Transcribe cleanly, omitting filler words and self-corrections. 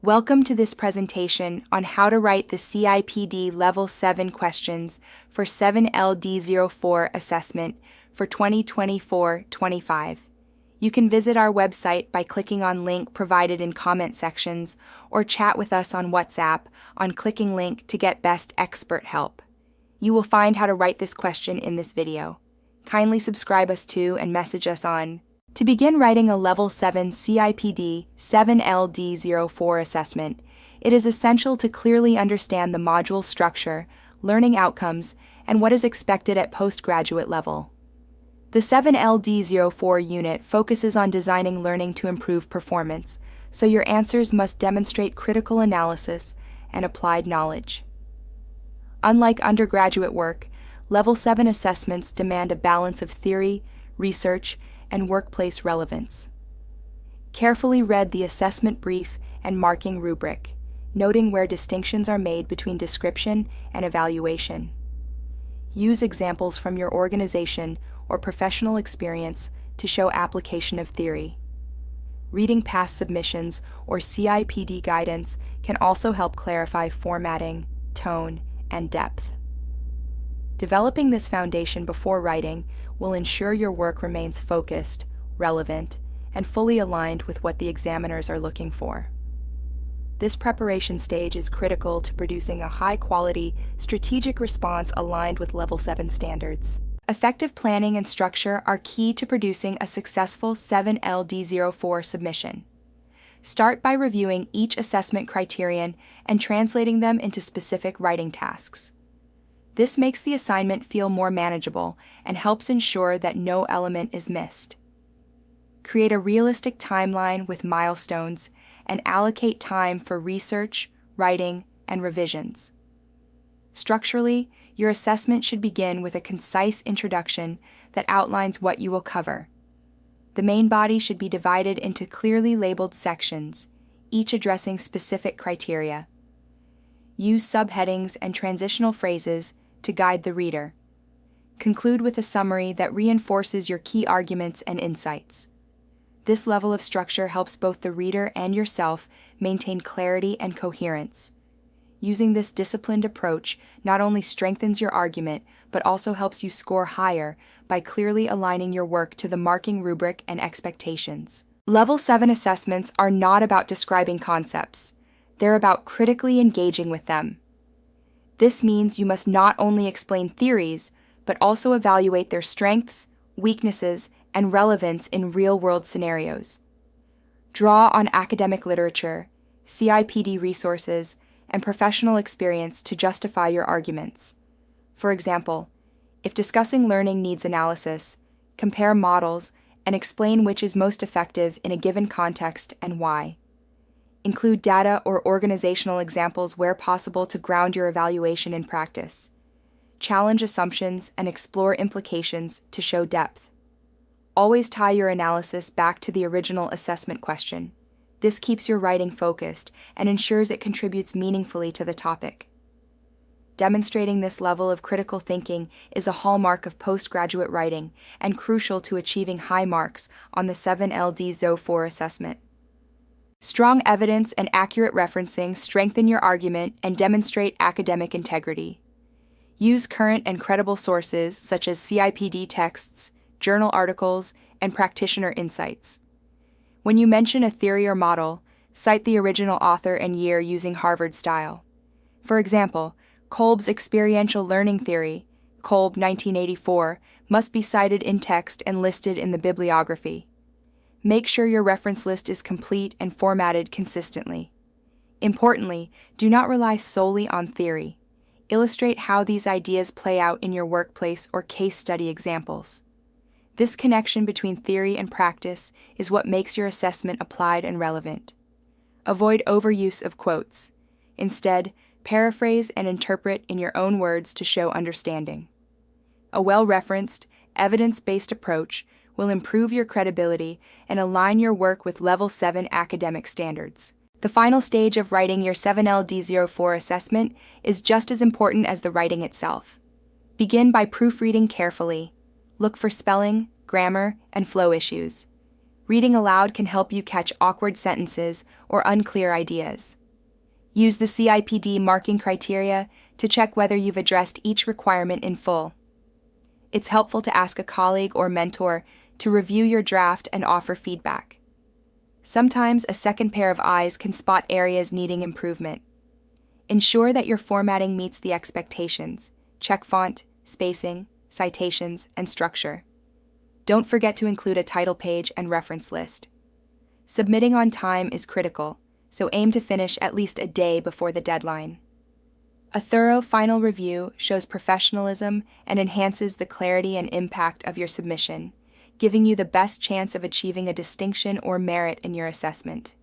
Welcome to this presentation on how to write the CIPD Level 7 questions for 7LD04 assessment for 2024-25. You can visit our website by clicking on link provided in comment sections or chat with us on WhatsApp on clicking link to get best expert help. You will find how to write this question in this video. Kindly subscribe us to and message us on. To begin writing a Level 7 CIPD 7LD04 assessment, it is essential to clearly understand the module structure, learning outcomes, and what is expected at postgraduate level. The 7LD04 unit focuses on designing learning to improve performance, so your answers must demonstrate critical analysis and applied knowledge. Unlike undergraduate work, Level 7 assessments demand a balance of theory, research, and workplace relevance. Carefully read the assessment brief and marking rubric, noting where distinctions are made between description and evaluation. Use examples from your organization or professional experience to show application of theory. Reading past submissions or CIPD guidance can also help clarify formatting, tone, and depth. Developing this foundation before writing will ensure your work remains focused, relevant, and fully aligned with what the examiners are looking for. This preparation stage is critical to producing a high-quality, strategic response aligned with Level 7 standards. Effective planning and structure are key to producing a successful 7LD04 submission. Start by reviewing each assessment criterion and translating them into specific writing tasks. This makes the assignment feel more manageable and helps ensure that no element is missed. Create a realistic timeline with milestones and allocate time for research, writing, and revisions. Structurally, your assessment should begin with a concise introduction that outlines what you will cover. The main body should be divided into clearly labeled sections, each addressing specific criteria. Use subheadings and transitional phrases to guide the reader. Conclude with a summary that reinforces your key arguments and insights. This level of structure helps both the reader and yourself maintain clarity and coherence. Using this disciplined approach not only strengthens your argument, but also helps you score higher by clearly aligning your work to the marking rubric and expectations. Level 7 assessments are not about describing concepts. They're about critically engaging with them. This means you must not only explain theories, but also evaluate their strengths, weaknesses, and relevance in real-world scenarios. Draw on academic literature, CIPD resources, and professional experience to justify your arguments. For example, if discussing learning needs analysis, compare models and explain which is most effective in a given context and why. Include data or organizational examples where possible to ground your evaluation in practice. Challenge assumptions and explore implications to show depth. Always tie your analysis back to the original assessment question. This keeps your writing focused and ensures it contributes meaningfully to the topic. Demonstrating this level of critical thinking is a hallmark of postgraduate writing and crucial to achieving high marks on the 7LD04 assessment. Strong evidence and accurate referencing strengthen your argument and demonstrate academic integrity. Use current and credible sources such as CIPD texts, journal articles, and practitioner insights. When you mention a theory or model, cite the original author and year using Harvard style. For example, Kolb's experiential learning theory, Kolb 1984, must be cited in text and listed in the bibliography. Make sure your reference list is complete and formatted consistently. Importantly, do not rely solely on theory. Illustrate how these ideas play out in your workplace or case study examples. This connection between theory and practice is what makes your assessment applied and relevant. Avoid overuse of quotes. Instead, paraphrase and interpret in your own words to show understanding. A well-referenced, evidence-based approach will improve your credibility and align your work with Level 7 academic standards. The final stage of writing your 7LD04 assessment is just as important as the writing itself. Begin by proofreading carefully. Look for spelling, grammar, and flow issues. Reading aloud can help you catch awkward sentences or unclear ideas. Use the CIPD marking criteria to check whether you've addressed each requirement in full. It's helpful to ask a colleague or mentor to review your draft and offer feedback. Sometimes a second pair of eyes can spot areas needing improvement. Ensure that your formatting meets the expectations. Check font, spacing, citations, and structure. Don't forget to include a title page and reference list. Submitting on time is critical, so aim to finish at least a day before the deadline. A thorough final review shows professionalism and enhances the clarity and impact of your submission, giving you the best chance of achieving a distinction or merit in your assessment.